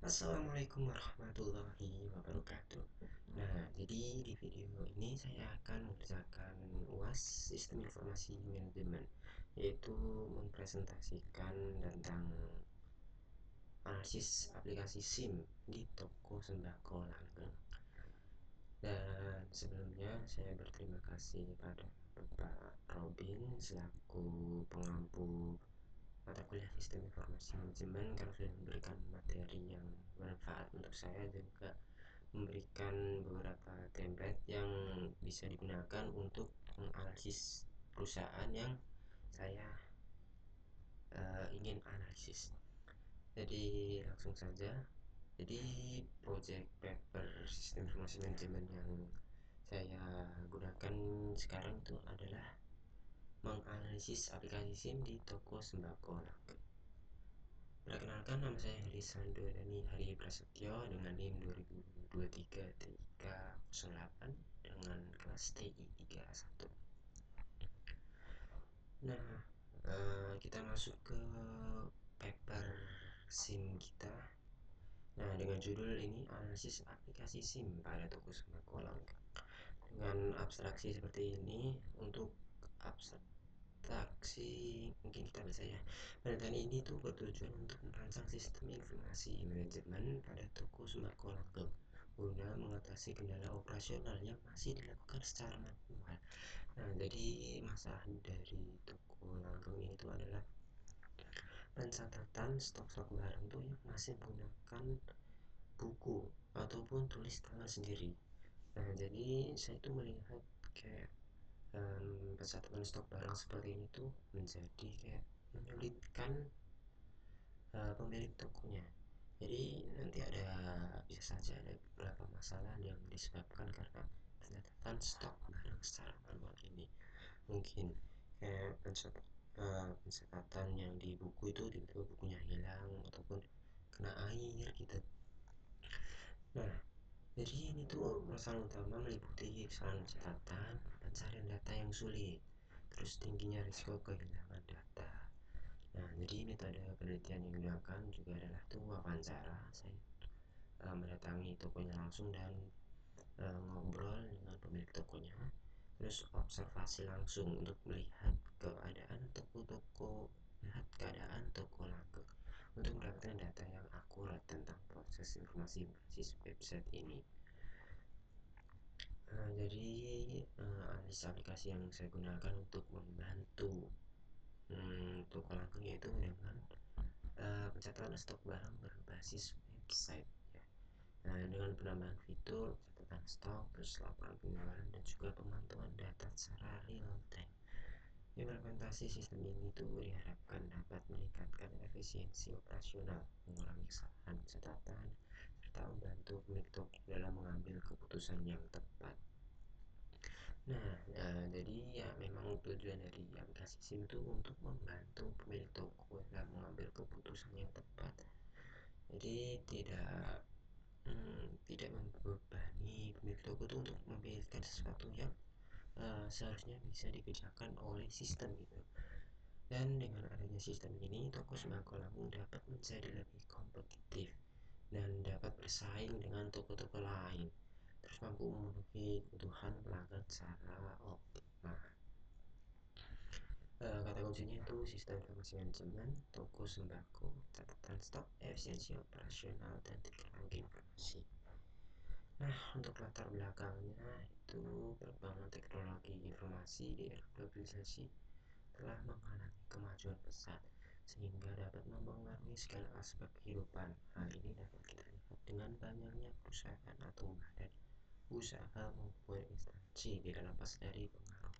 Assalamualaikum warahmatullahi wabarakatuh. Nah, jadi di video ini saya akan mengerjakan UAS Sistem Informasi Manajemen, yaitu mempresentasikan tentang analisis aplikasi SIM di toko sembako langgeng. Dan sebelumnya saya berterima kasih kepada Bapak Robin selaku pengampu mata kuliah Sistem Informasi Manajemen karena sudah memberikan materi yang bermanfaat untuk saya, juga memberikan beberapa template yang bisa digunakan untuk menganalisis perusahaan yang saya ingin analisis. Jadi langsung saja. Jadi project paper sistem informasi manajemen yang saya gunakan sekarang itu adalah menganalisis aplikasi SIM di toko sembako. Perkenalkan, nama saya Herisando Dani Hari Prasetyo dengan NIM 2023-308 dengan kelas TI 31. Nah, kita masuk ke paper SIM kita. Nah, dengan judul ini analisis aplikasi SIM pada toko sembako langgeng. Dengan abstraksi seperti ini, untuk abstraksi mungkin kita bisa ya. Penelitian ini tuh bertujuan untuk merancang sistem informasi manajemen pada toko sembako langgeng guna mengatasi kendala operasional yang masih dilakukan secara manual. Nah, jadi masalah dari toko langgeng itu adalah pencatatan stok-stok barang tuh yang masih menggunakan buku ataupun tulis tangan sendiri. Nah, jadi saya tuh melihat kayak pencatatan stok barang seperti ini tuh menjadi kayak menyulitkan pemilik tokonya. Jadi nanti bisa saja ada beberapa masalah yang disebabkan karena pencatatan stok barang secara manual ini. Mungkin kayak pencatatan yang di buku itu tiba-tiba bukunya hilang ataupun kena air gitu. Nah, jadi ini tuh masalah utama meliputi kesalahan catatan, pencarian data yang sulit, terus tingginya risiko kehilangan data. Nah, jadi metode penelitian yang digunakan juga adalah tuh wawancara. Saya mendatangi tokonya langsung dan ngobrol dengan pemilik tokonya, terus observasi langsung untuk melihat keadaan toko langgeng untuk mendapatkan data yang akurat tentang proses informasi berbasis website ini. Jadi analisis aplikasi yang saya gunakan untuk membantu toko langgeng yaitu dengan pencatatan stok barang berbasis website ya. Nah, dengan penambahan fitur catatan stok, terus laporan penjualan dan juga pemantauan data secara real time. Implementasi sistem ini tuh diharapkan dapat meningkatkan efisiensi operasional, mengurangi kesalahan catatan, serta membantu pemilik toko dalam mengambil keputusan yang tepat. Nah, jadi ya memang tujuan dari aplikasi SIM itu untuk membantu pemilik toko dalam mengambil keputusan yang tepat. Jadi tidak membebani pemilik toko itu untuk memilihkan sesuatu yang seharusnya bisa dikerjakan oleh sistem gitu. Dan dengan adanya sistem ini, toko sembako langgeng dapat menjadi lebih kompetitif dan dapat bersaing dengan toko-toko lain, terus mampu memenuhi kebutuhan pelanggan secara optimal. Kata kuncinya itu sistem informasi manajemen, toko sembako, catatan stok, efisiensi operasional, dan teknologi informasi. Nah, untuk latar belakangnya itu perkembangan teknologi informasi di era globalisasi telah menghalangi kemajuan pesat sehingga dapat mempengaruhi segala aspek kehidupan. Hal ini dapat kita lihat dengan banyaknya perusahaan atau badan usaha maupun instansi tidak lepas dari pengaruh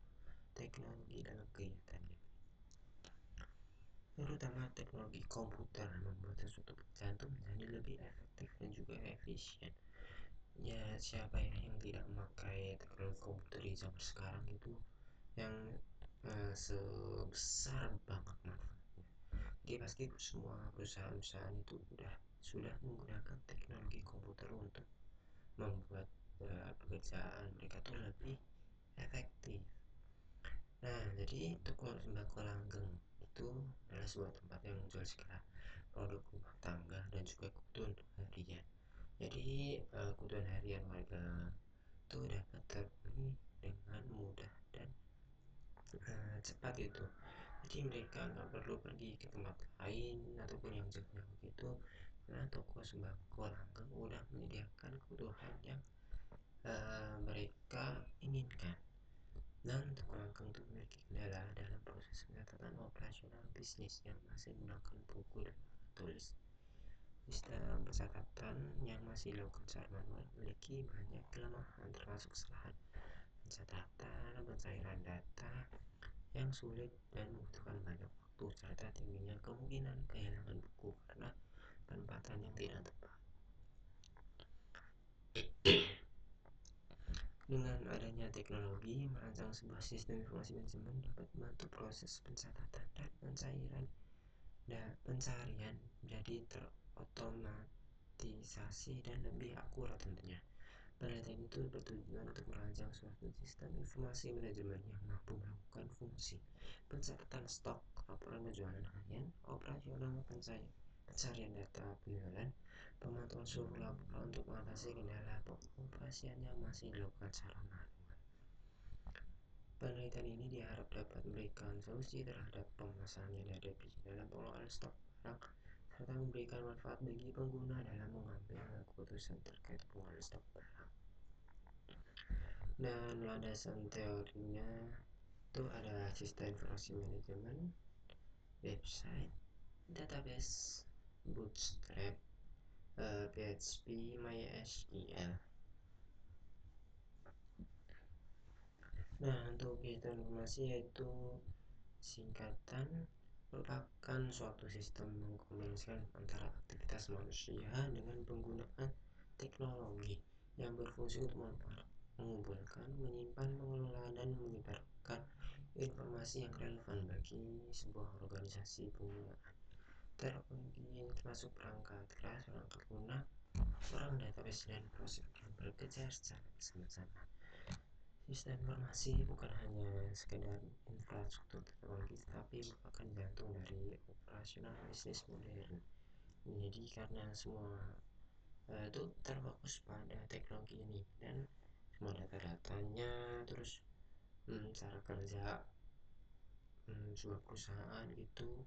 teknologi dalam kegiatannya. Terutama teknologi komputer membuat sesuatu pekerjaan itu menjadi lebih efektif dan juga efisien. Ya, siapa ya yang tidak memakai teknologi komputer di zaman sekarang itu yang sebesar banget manfaatnya. Jadi pasti semua perusahaan-perusahaan itu sudah menggunakan teknologi komputer untuk membuat pekerjaan mereka tuh lebih efektif. Nah, jadi toko sembako langgeng itu adalah sebuah tempat yang menjual segala produk rumah tangga dan juga kebutuhan hari kebutuhan harian warga itu dapat terpenuhi dengan mudah dan cepat gitu. Jadi mereka nggak perlu pergi ke tempat lain ataupun yang jauh-jauh gitu, karena toko sembako langgeng udah menyediakan kebutuhan yang mereka inginkan. Dan toko langgeng itu memiliki kendala dalam proses pencatatan operasional bisnis yang masih menggunakan buku dan tulis. Sistem pencatatan yang masih dilakukan secara manual memiliki banyak kelemahan, termasuk kesalahan pencatatan, pencairan data yang sulit dan membutuhkan banyak waktu, serta tingginya kemungkinan kehilangan buku karena penempatan yang tidak tepat. Dengan adanya teknologi, merancang sebuah sistem informasi manajemen dapat membantu proses pencatatan dan pencarian jadi terotomatisasi dan lebih akurat tentunya. Penelitian itu bertujuan untuk merancang suatu sistem informasi manajemen yang mampu melakukan fungsi pencatatan stok, laporan penjualan harian, operasional, pencarian data penjualan, pemantauan seluruh laporan untuk mengatasi kendala pengoperasian yang masih dilakukan secara manual. Penelitian ini diharap dapat memberikan solusi terhadap permasalahan yang dihadapi dalam pengelolaan stok barang, serta memberikan manfaat bagi pengguna dalam mengambil keputusan terkait pengelolaan stok barang. Dan landasan teorinya itu ada sistem informasi manajemen, website, database, bootstrap, PHP, MySQL. Nah, untuk sistem informasi yaitu singkatan merupakan suatu sistem mengkombinasikan antara aktivitas manusia dengan penggunaan teknologi yang berfungsi untuk mengumpulkan, menyimpan, mengelola, dan menyebarkan informasi yang relevan bagi sebuah organisasi. Penggunaan teknologi ini termasuk perangkat keras, perangkat lunak, orang database, dan prosedur yang bekerja secara bersama-sama. Sistem informasi bukan hanya sekedar infrastruktur teknologi, tetapi merupakan jantung dari operasional bisnis modern. Jadi karena semua itu terfokus pada teknologi ini, dan semua data-datanya, terus cara kerja sebuah perusahaan itu,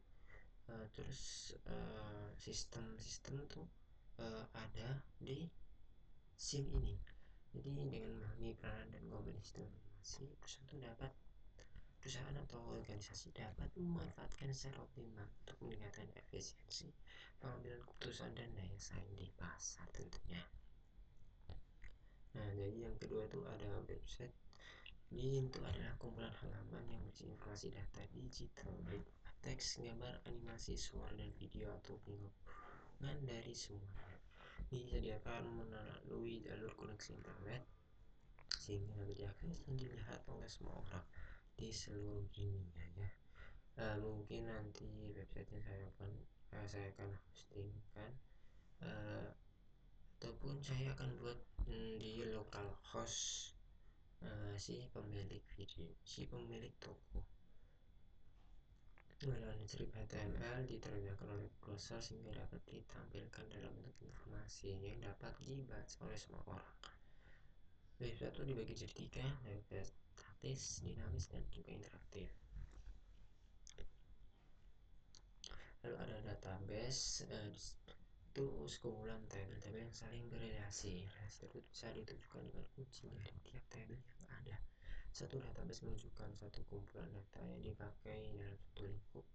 terus sistem-sistem tuh ada di SIM ini. Jadi dengan memahami peran dan kompetensi informasi, perusahaan atau organisasi dapat memanfaatkan secara optimal untuk meningkatkan efisiensi pengambilan keputusan dan daya saing di pasar tentunya. Nah, jadi yang kedua itu ada website. Ini itu adalah kumpulan halaman yang berisi informasi data digital berupa teks, gambar, animasi, suara, dan video atau gabungan dari semuanya. Disediakan melalui jalur koneksi internet sehingga dapat diakses dan dilihat oleh semua orang di seluruh dunia ya. Mungkin nanti websitenya saya akan hostingkan, ataupun saya akan buat di localhost si pemilik toko. Melalui strip HTML diterjemahkan oleh browser sehingga dapat ditampilkan dalam bentuk informasi yang dapat dibaca oleh semua orang. Website itu dibagi jadi 3, website statis, dinamis, dan juga interaktif. Lalu ada database, itu sekumpulan tabel-tabel yang saling berrelasi. Relasi tersebut bisa ditujukan dengan kunci dari tiap tabel yang ada. Satu database menunjukkan satu kumpulan data yang dipakai dalam satu lingkup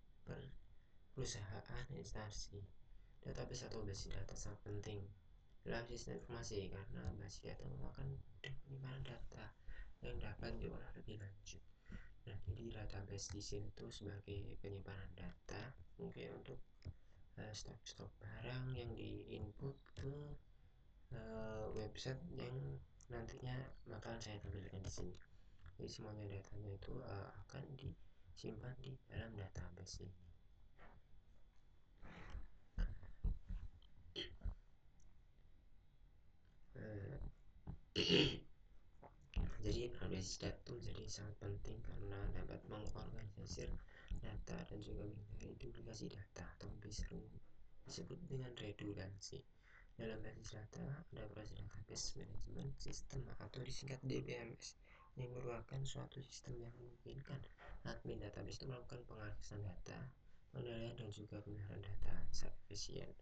perusahaan instansi. Database atau basis data sangat penting dalam sistem informasi karena basis data merupakan penyimpanan data yang dapat diolah lebih lanjut. Nah, jadi database di sini tuh sebagai penyimpanan data, mungkin untuk stok-stok barang yang diinput ke website yang nantinya bakal saya tampilkan di sini. Jadi semuanya datanya itu akan disimpan di dalam database ini. Jadi analisis data itu menjadi sangat penting karena dapat mengorganisir data dan juga menghindari duplikasi data atau bisa disebut dengan redundansi. Dalam basis data, ada proses database management system atau disingkat DBMS yang merupakan suatu sistem yang memungkinkan admin database itu melakukan pengaksesan data, pengendalian dan juga pemeliharaan data secara efisien.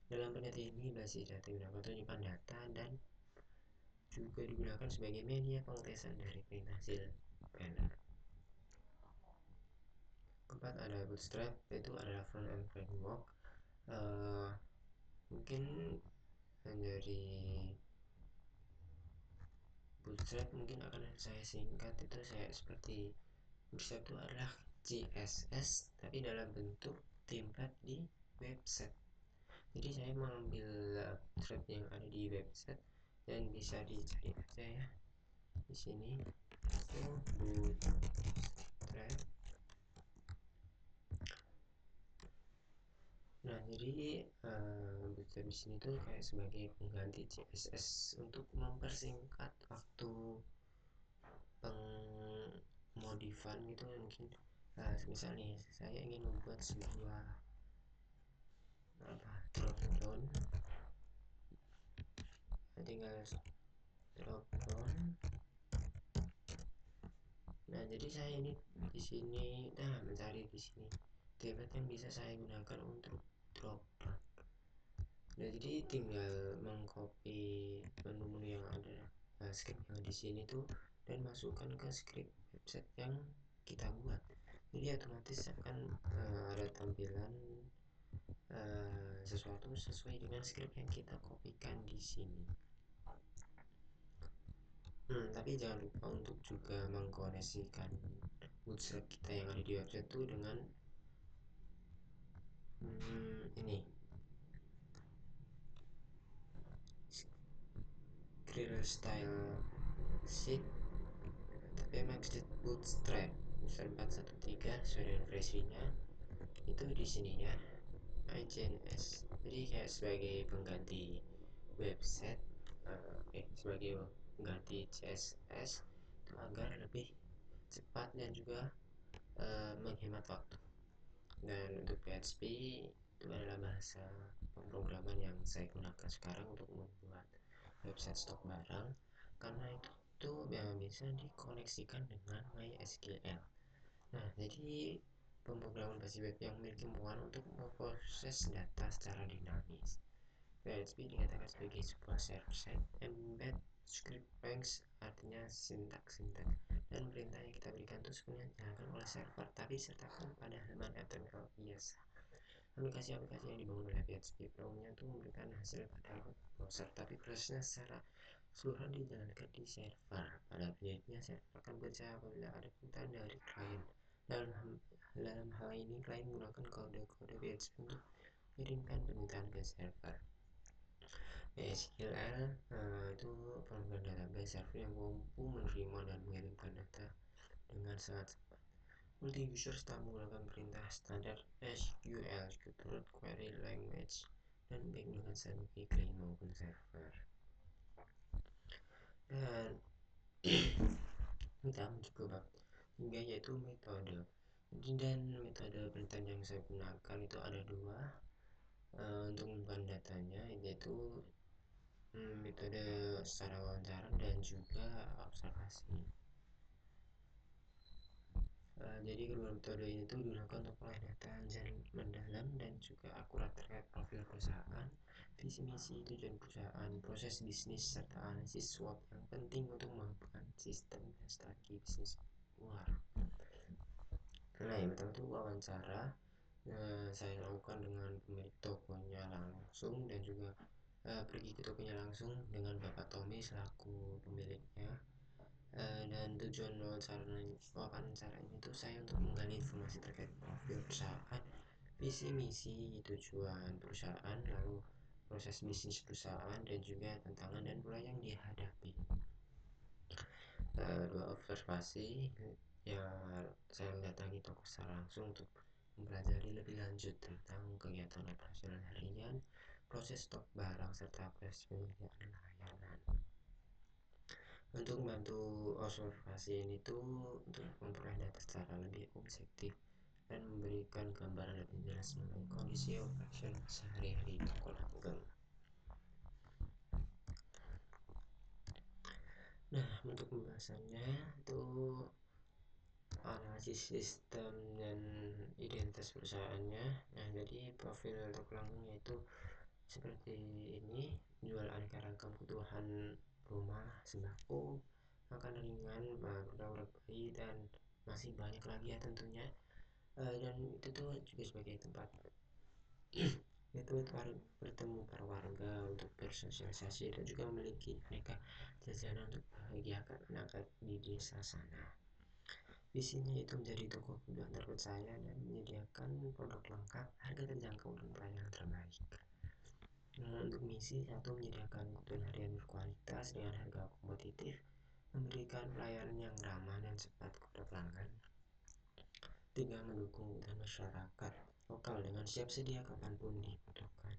Dalam penelitian ini, basis data digunakan untuk menyimpan data dan juga digunakan sebagai media pengetesan dari perintah hasil panel. Keempat, ada Bootstrap, itu adalah front end framework. Mungkin dari Bootstrap mungkin akan saya singkat, itu saya seperti Bootstrap itu adalah CSS tapi dalam bentuk template di website. Jadi saya mengambil Bootstrap yang ada di website dan bisa dicari aja ya di sini itu Bootstrap. Nah, jadi Bootstrap di sini tuh kayak sebagai pengganti CSS untuk mempersingkat waktu pengmodifan gitu mungkin. Nah, misalnya saya ingin membuat sebuah drop down, tinggal drop down. Nah, jadi saya ini di sini mencari di sini template yang bisa saya gunakan untuk drop down. Nah, jadi tinggal mengcopy menu-menu yang ada, script yang di sini tuh, dan masukkan ke script website yang kita buat. Jadi otomatis akan ada tampilan sesuatu sesuai dengan script yang kita kopikan di sini. Tapi jangan lupa untuk juga mengkoneksikan bootstrap kita yang ada di website itu dengan ini Clear Style Sheet tapi maksud bootstrap 413 sesuai dengan versinya itu di sininya ICNS. Jadi kayak sebagai pengganti website, sebagai pengganti CSS itu agar lebih cepat dan juga menghemat waktu. Dan untuk PHP itu adalah bahasa pemrograman yang saya gunakan sekarang untuk membuat website stok barang, karena itu bisa dikoneksikan dengan MySQL. Nah, jadi pemrograman basis web yang memiliki kemampuan untuk memproses data secara dinamis. PHP dikatakan sebagai sebuah server-side embed script ranks, artinya sintaks dan perintah yang kita berikan itu sebenarnya dijalankan oleh server tapi sertakan pada halaman HTML biasa. Aplikasi-aplikasi yang dibangun oleh PHP umumnya itu memberikan hasil pada browser, tapi prosesnya secara keseluruhan dijalankan di server. Pada prinsipnya server akan bekerja apabila ada permintaan dari klien. Dalam hal ini klien menggunakan kode-kode PHP untuk mengirimkan permintaan ke server. SQL itu pemrograman database server yang mampu menerima dan mengirimkan data dengan sangat cepat. Multi-user tak menggunakan perintah standar SQL Structured Query Language dan baik dengan bagi klien maupun server. Dan kita juga bab 3 yaitu metode. Dan metode penelitian yang saya gunakan itu ada dua untuk menyimpan datanya, yaitu metode secara wawancara dan juga observasi. Jadi kedua metode ini tuh digunakan untuk mengoleh data yang mendalam dan juga akurat terkait profil perusahaan, visi misi tujuan perusahaan, proses bisnis serta analisis SWOT yang penting untuk mengembangkan sistem dan strategi bisnis luar. Nah, yang pertama itu wawancara. Saya lakukan dengan pemilik tokonya langsung dan juga pergi ke tokonya langsung dengan Bapak Tommy selaku pemiliknya. Dan tujuan wawancara ini tuh saya untuk menggali informasi terkait profil perusahaan, visi misi tujuan perusahaan, lalu proses bisnis perusahaan dan juga tantangan dan pula yang dihadapi. Dua observasi yang saya mendatangi toko secara langsung untuk mempelajari lebih lanjut tentang kegiatan operasional harian, proses stok barang serta proses penyediaan layanan. Untuk membantu observasi ini tuh untuk memperoleh data secara lebih objektif dan memberikan gambaran lebih jelas mengenai kondisi operasional sehari-hari toko langgeng. Nah, untuk pembahasannya itu analisis sistem dan identitas perusahaannya. Nah, jadi profil untuk pelanggannya itu seperti ini: jual aneka ragam kebutuhan rumah, sembako, makanan ringan, produk bayi, dan masih banyak lagi ya tentunya. Dan itu tuh juga sebagai tempat itu bertemu para warga untuk bersosialisasi dan juga memiliki mereka jajanan untuk membahagiakan anak di desa sana. Visinya itu menjadi toko kebutuhan terpercaya dan menyediakan produk lengkap, harga terjangkau, dan pelayanan terbaik. Nah, untuk misi satu, menyediakan kebutuhan harian berkualitas dengan harga kompetitif, memberikan pelayanan yang ramah dan cepat kepada pelanggan. Tiga, mendukung kebutuhan masyarakat lokal dengan siap sedia kapanpun dibutuhkan.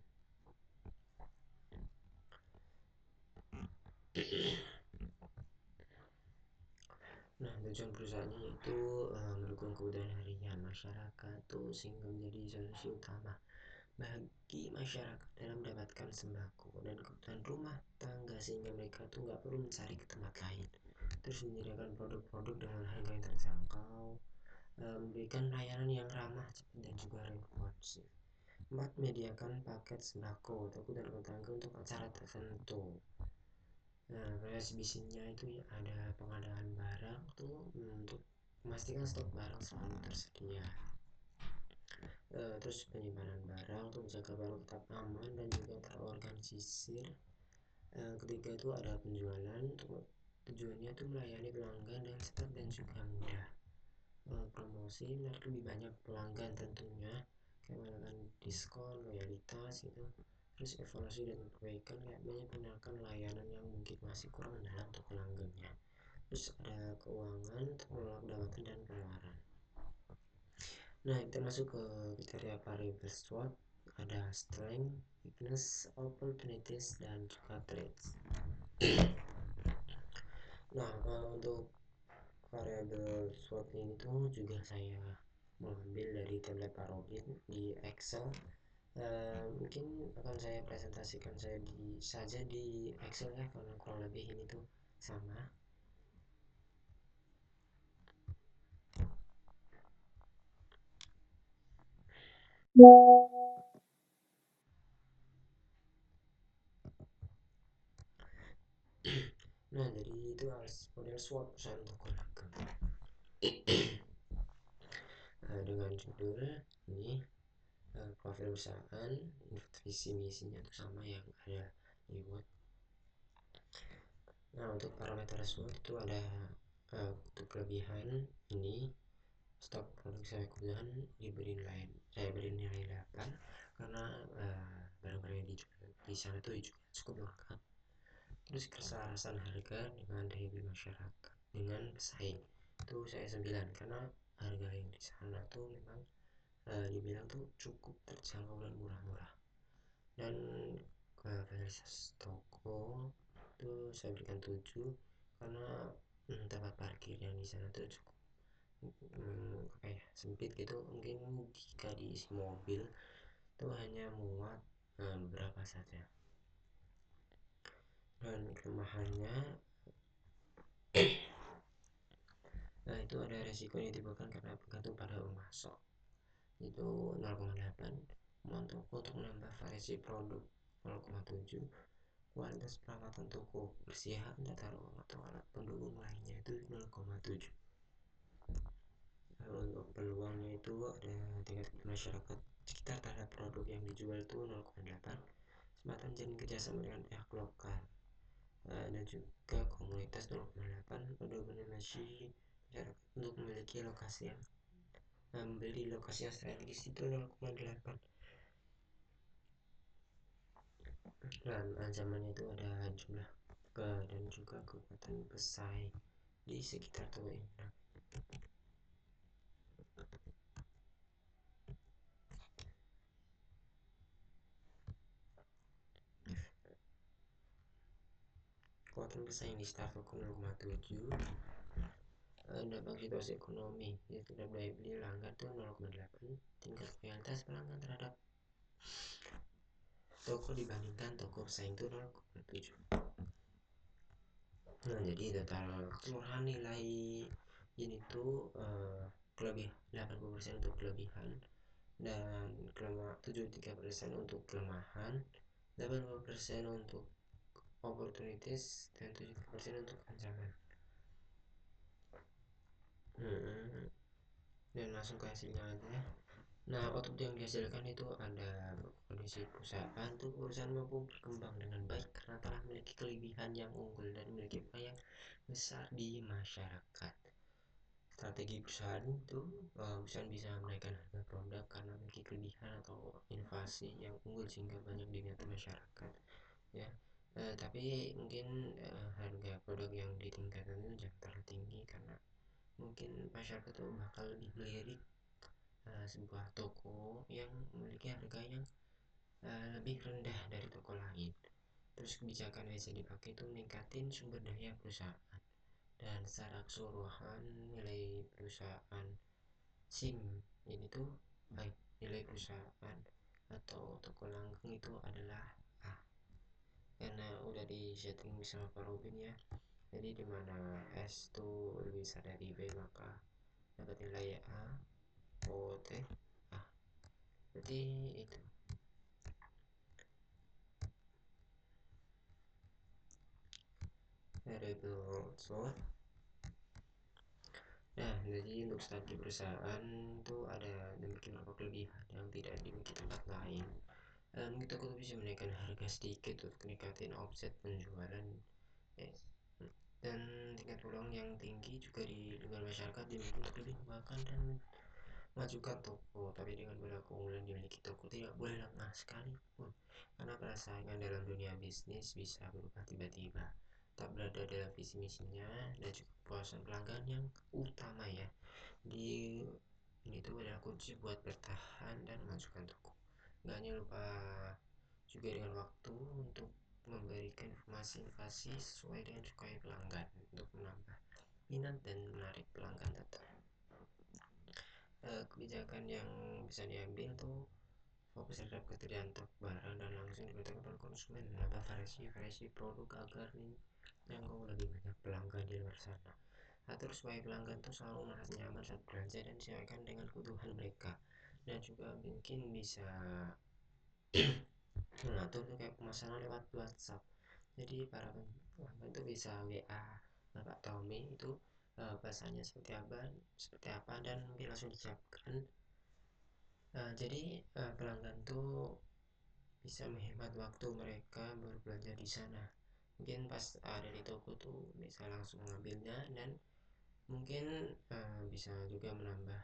Nah, tujuan perusahaannya itu mendukung kebutuhan harian masyarakat tuh sehingga menjadi solusi utama bagi masyarakat dalam mendapatkan sembako dan kebutuhan rumah tangga, sehingga mereka tuh nggak perlu mencari ke tempat lain. Terus menyediakan produk-produk dengan harga yang terjangkau, memberikan layanan yang ramah, cepat, dan juga responsif. 4, menyediakan paket sembako atau kebutuhan rumah tangga untuk acara tertentu. Nah, variasi bisnisnya itu ya ada pengadaan barang tuh untuk memastikan stok barang selalu tersedia. Terus penyimpanan barang untuk menjaga barang tetap aman dan juga terorganisir. Ketiga itu ada penjualan, untuk tujuannya itu melayani pelanggan dengan cepat dan juga mudah. Promosi menarik lebih banyak pelanggan tentunya, kayak melakukan diskon, loyalitas gitu. Terus evaluasi dan perbaikan, kayak menyempurnakan layanan yang mungkin masih kurang dalam untuk pelanggannya. Terus ada keuangan untuk mengelola pendapatan dan pengeluaran. Nah, kita masuk ke kriteria variable SWOT. Ada strength, weakness, opportunities, dan juga threats. Nah, untuk variable SWOT ini tuh juga saya mengambil dari template Parobin di Excel. Mungkin akan saya presentasikan saja di Excel ya, karena kurang lebih ini tuh sama. Nah, jadi itu harus model SWOT perusahaan toko ragam. Dengan judul ini, profil perusahaan, visi misinya itu sama yang ada di Word. Nah, untuk parameter SWOT itu ada untuk kelebihan ini, stok produk saya kebetulan saya beri nilai 8 karena barang-barang yang dijual di sana tuh juga cukup lengkap. Terus kesalahan harga dengan daya beli masyarakat dengan pesaing itu saya 9 karena harga yang di sana tuh memang dibilang tuh cukup terjangkau dan murah-murah. Dan fasilitas toko itu saya berikan 7 karena tempat parkir yang di sana tuh cukup sempit gitu, mungkin jika diisi mobil itu hanya muat berapa saja. Dan kelemahannya, nah itu ada resiko yang ditimbulkan karena bergantung pada pemasok itu 0,8, kemampuan toko untuk menambah variasi produk 0,7, kualitas peralatan toko, kebersihan, tata ruang atau alat pendukung lainnya itu 0,7. Untuk peluangnya itu ada tingkat masyarakat sekitar terhadap produk yang dijual itu 0,8, kesempatan jalin kerjasama dengan pihak lokal dan juga komunitas 0,8, dominasi masyarakat untuk memiliki lokasi yang membeli lokasi yang strategis itu 0,8. Dan ancamannya itu ada jumlah dan juga kekuatan pesaing di sekitar toko ini. Kekuatan pesaing di sekitar toko 0,7, dampak situasi ekonomi yaitu daya beli pelanggan itu 0,8, tingkat loyalitas pelanggan terhadap toko dibandingkan toko pesaing itu 0,7. Nah, jadi total keseluruhan nilai ini tuh kelebih 80% untuk kelebihan dan 73% untuk kelemahan, 80% untuk opportunities, dan 7% untuk ancaman. Dan langsung ke hasilnya aja. Nah, output yang dihasilkan itu ada kondisi perusahaan tuh, perusahaan mampu berkembang dengan baik karena telah memiliki kelebihan yang unggul dan memiliki peluang yang besar di masyarakat. Strategi perusahaan itu perusahaan bisa menaikkan harga produk karena memiliki kelebihan atau inovasi yang unggul sehingga banyak diminati masyarakat, ya. Tapi mungkin harga produk yang ditingkatkan itu jangan terlalu tinggi karena mungkin masyarakat itu bakal lebih melirik sebuah toko yang memiliki harga yang lebih rendah dari toko lain. Terus kebijakan yang bisa dipakai itu meningkatin sumber daya perusahaan dan secara keseluruhan nilai perusahaan SIM ini tuh baik nilai perusahaan atau toko langgeng itu adalah A karena udah di setting sama Pak Robin ya. Jadi dimana S tuh lebih besar dari B maka dapat nilai A, O, T, A. Jadi itu variable slot. Nah, jadi untuk strategi perusahaan itu ada demikian beberapa kelebihan yang tidak dimiliki tempat lain. Kita bisa menaikkan harga sedikit untuk meningkatkan offset penjualan, eh, dan tingkat peluang yang tinggi juga di lingkungan masyarakat dimiliki untuk lebih makan dan majukan toko. Tapi dengan modal keunggulan dimiliki toko tidak boleh lengah sekalipun karena persaingan dalam dunia bisnis bisa berubah tiba-tiba. Tak berada dalam visi misinya dan juga kepuasan pelanggan yang utama ya. Di ini tuh adalah kunci buat bertahan dan memajukan toko. Gak hanya lupa juga dengan waktu untuk memberikan informasi inovasi sesuai dengan suka pelanggan untuk menambah minat dan menarik pelanggan tetap. Kebijakan yang bisa diambil tuh fokus terhadap ketersediaan stok barang dan langsung diberikan kepada konsumen, menambah variasi produk agar menjangkau lebih banyak pelanggan di luar sana. Atur supaya pelanggan tuh selalu merasa nyaman saat belanja dan sesuaikan dengan kebutuhan mereka. Dan juga mungkin bisa mengatur tuh kayak pemasaran lewat WhatsApp. Jadi para pelanggan tuh bisa WA Bapak Tommy itu bahasanya seperti apa dan mungkin langsung disiapkan. Jadi pelanggan tuh bisa menghemat waktu mereka berbelanja di sana. Mungkin pas ada di toko tuh bisa langsung mengambilnya dan mungkin bisa juga menambah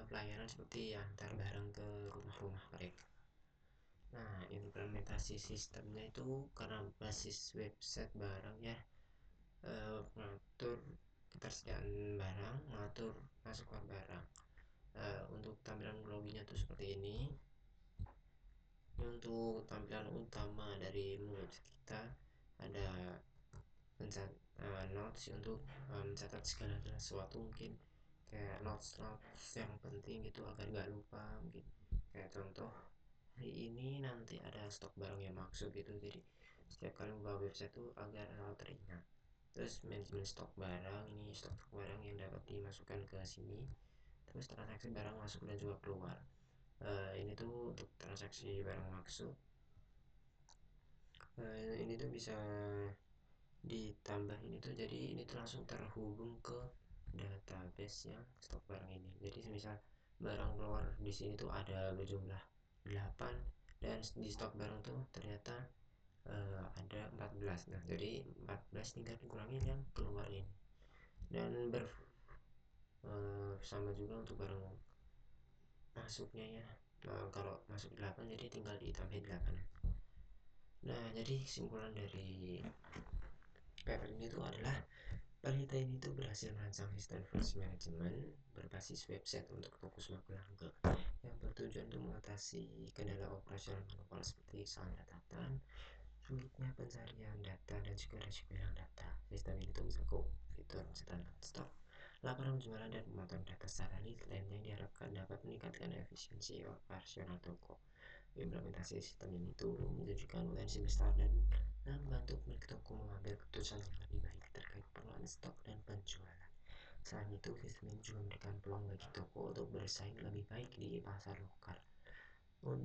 pelayanan seperti antar barang ke rumah-rumah mereka. Nah, implementasi sistemnya itu karena basis website barang ya, mengatur ketersediaan barang, mengatur masuk barang. Untuk tampilan logonya tuh seperti ini. Untuk tampilan utama dari website kita ada notes untuk mencatat segala sesuatu, mungkin kayak notes yang penting itu agar nggak lupa, mungkin kayak contoh hari ini nanti ada stok barang yang maksud gitu, jadi setiap kali buka website itu agar selalu teringat. Terus manajemen stok barang, ini stok barang yang dapat dimasukkan ke sini, terus transaksi barang masuk dan juga keluar. Ini tuh untuk transaksi barang maksud. Ini tuh bisa ditambah ini tuh, jadi ini tuh langsung terhubung ke database yang stok barang ini. Jadi misal barang keluar di sini tuh ada berjumlah 8 dan di stok barang tuh ternyata ada 14. Nah, jadi 14 tinggal dikurangi yang keluar ini. Dan sama juga untuk barang masuknya ya. Kalau masuk 8 jadi tinggal ditambahin 8. Nah, jadi kesimpulan dari paper ini tuh adalah penelitian itu berhasil merancang sistem informasi manajemen berbasis website untuk toko pelanggan yang bertujuan untuk mengatasi kendala operasional manual seperti kesalahan catatan, sulitnya pencarian data, dan juga resiko hilang data. Sistem ini tuh mencakup fitur catatan stok, laporan penjualan, dan pemotongan data secara real-time yang diharapkan dapat meningkatkan efisiensi operasional toko. Implementasi sistem ini tuh menunjukkan potensi besar dan dan membantu pemilik toko mengambil keputusan yang lebih baik terkait pengelolaan stok dan penjualan. Selain itu, sistem ini juga memberikan peluang bagi toko untuk bersaing lebih baik di pasar lokal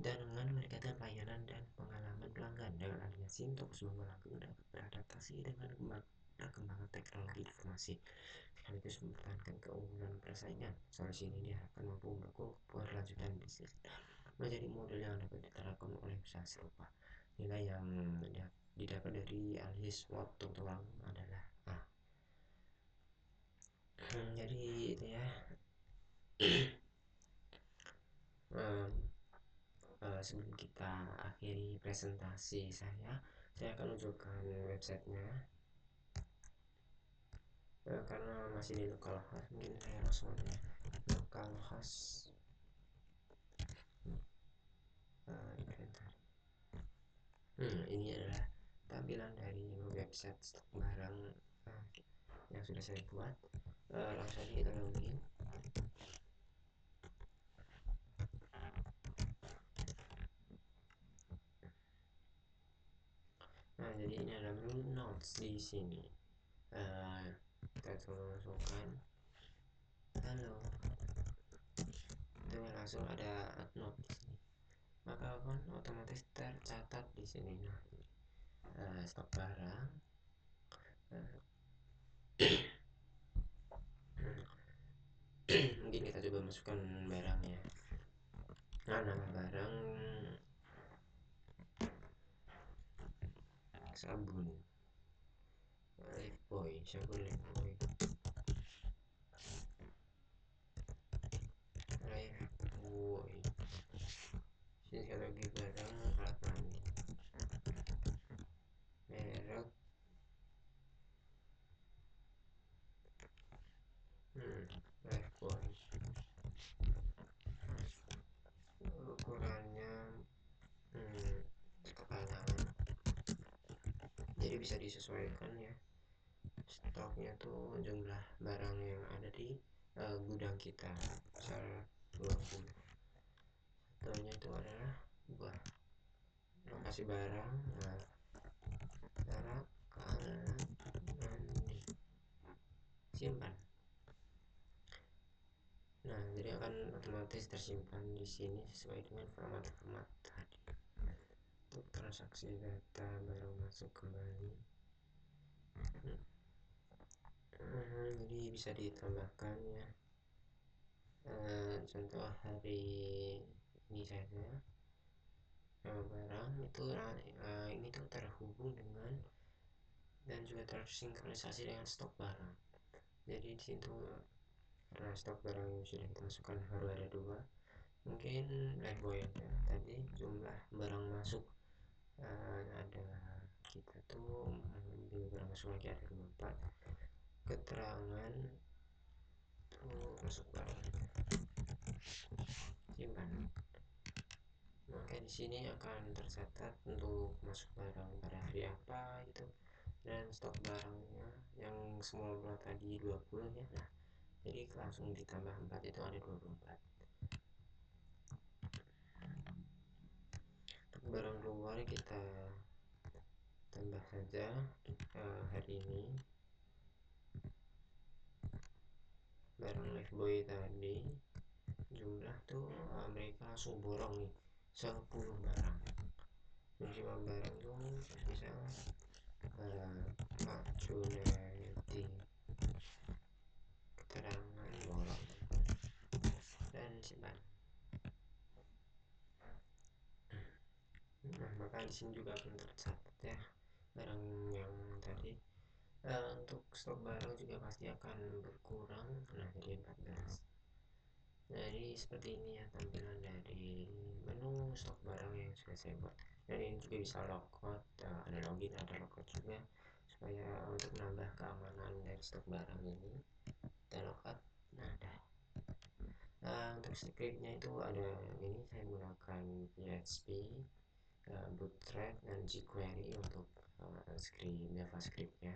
dan dengan meningkatkan pelayanan dan pengalaman pelanggan. Dengan adanya SIM, toko sebelum melanggung dapat beradaptasi dengan perkembangan teknologi informasi sekaligus mempertahankan keunggulan persaingan. Solusi ini diharapkan mampu mendukung keberlanjutan bisnis menjadi model yang dapat diterapkan oleh usaha serupa. Nilai yang didapat dari alih swap toko adalah jadi itu ya. Sebelum kita akhiri presentasi saya akan unjukkan websitenya. Karena masih di localhost, mungkin saya langsung localhost ini adalah tampilan dari website stok barang yang sudah saya buat. Langsung aja kita login. Nah, jadi ini adalah menu notes di sini. Kita coba masukkan halo. Itu langsung ada note di sini. Maka akan otomatis tercatat di sini. Nah, stok barang. Mungkin kita coba masukkan barangnya. Nah, nama barang sabun Lifebuoy, sabun Lifebuoy. Sini kategori barang alat mandi. Merek Lifebuoy. Ukurannya kepanjangan. Jadi bisa disesuaikan ya. Stoknya tuh jumlah barang yang ada di gudang kita. Misal 20. Satunya itu adalah buah lokasi barang, jarak, alat mandi, simpan. Nah, jadi akan otomatis tersimpan di sini sesuai dengan format tadi. Untuk transaksi data baru masuk kembali. Jadi bisa ditambahkan ya. Contoh hari ini saja. Barang itu ini tuh terhubung dengan dan juga tersinkronisasi dengan stok barang. Jadi di situ karena stok barang yang sudah kita masukkan baru ada 2, mungkin Lifebuoy aja. Tadi jumlah barang masuk ada kita tuh mengambil barang masuk lagi ada 24. Keterangan tuh masuk barang simpan. Maka di sini akan tercatat untuk masuk barang pada hari apa itu dan stok barangnya yang semua tadi 20 ya. Nah, jadi langsung ditambah 4 itu ada 24. Untuk barang luar kita tambah saja hari ini barang Lifebuoy tadi jumlah tuh mereka langsung borong nih 10 barang. Jumlah barang tuh bisa Pak Junedi keterangan borong dan simpan. Nah, maka di sini juga akan tercatat ya barang yang tadi. Untuk stok barang juga pasti akan berkurang. Nah, jadi 14. Jadi seperti ini ya tampilan dari menu stok barang yang sudah saya buat. Dan ini juga bisa logout, ada login, ada logout juga supaya untuk menambah keamanan dari stok barang ini. Kita logout. Nah, untuk scriptnya itu ada ini saya menggunakan PHP, Bootstrap dan jQuery untuk script JavaScriptnya.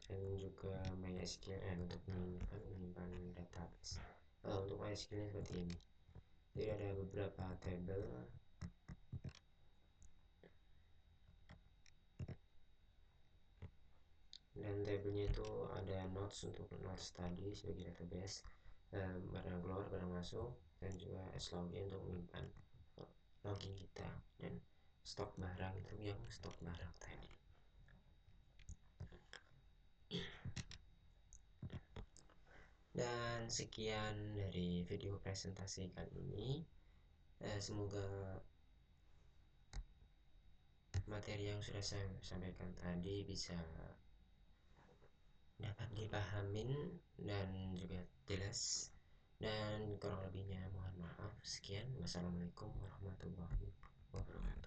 Dan juga MySQL untuk menyimpan database. Untuk MySQL seperti ini. Jadi ada beberapa table dan tabelnya itu ada notes untuk notes tadi sebagai database, barang keluar, barang masuk, dan juga slogin untuk menyimpan login kita, dan stok barang itu yang stok barang tadi. Dan sekian dari video presentasi kali ini. Semoga materi yang sudah saya sampaikan tadi bisa dapat dipahamin dan juga jelas, dan kurang lebihnya mohon maaf. Sekian, wassalamualaikum warahmatullahi wabarakatuh.